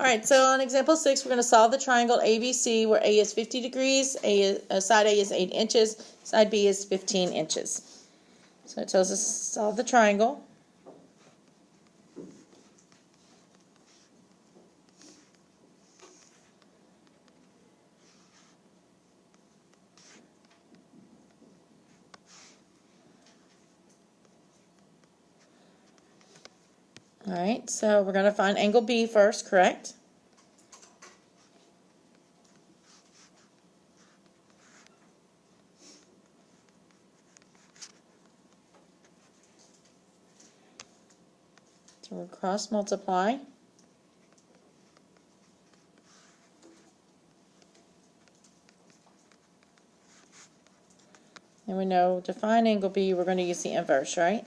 All right, so on example 6, we're going to solve the triangle ABC where A is 50 degrees, side A is 8 inches, side B is 15 inches. So it tells us to solve the triangle. All right, so we're going to find angle B first, correct? So we'll cross multiply. And we know to find angle B, we're going to use the inverse, right?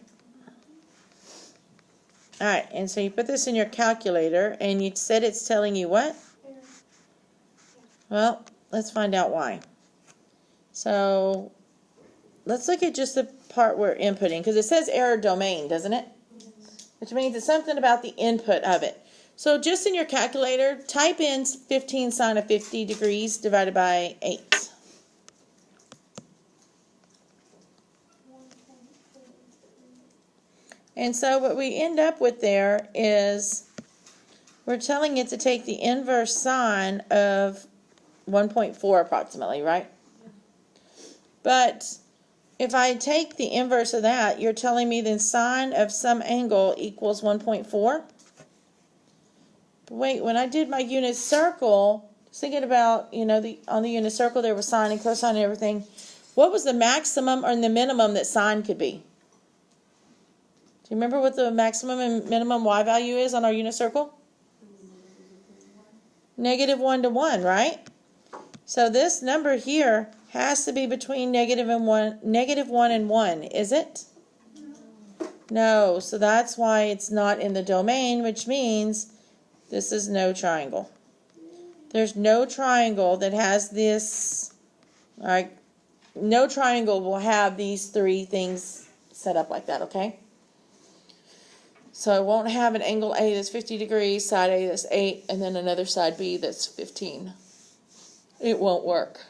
All right, and so you put this in your calculator, and you said it's telling you what? Well, let's find out why. So let's look at just the part we're inputting, because it says error domain, doesn't it? Which means it's something about the input of it. So just in your calculator, type in 15 sine of 50 degrees divided by 8. And so what we end up with there is we're telling it to take the inverse sine of 1.4 approximately, right? But if I take the inverse of that, you're telling me then sine of some angle equals 1.4? But wait, when I did my unit circle, thinking about, on the unit circle there was sine and cosine and everything, what was the maximum or the minimum that sine could be? Do you remember what the maximum and minimum y value is on our unit circle? -1 to 1, right? So this number here has to be between -1 and 1, is it? No, so that's why it's not in the domain, which means this is no triangle. There's no triangle that has this, all right, no triangle will have these three things set up like that, okay? So it won't have an angle A that's 50 degrees, side A that's 8, and then another side B that's 15. It won't work.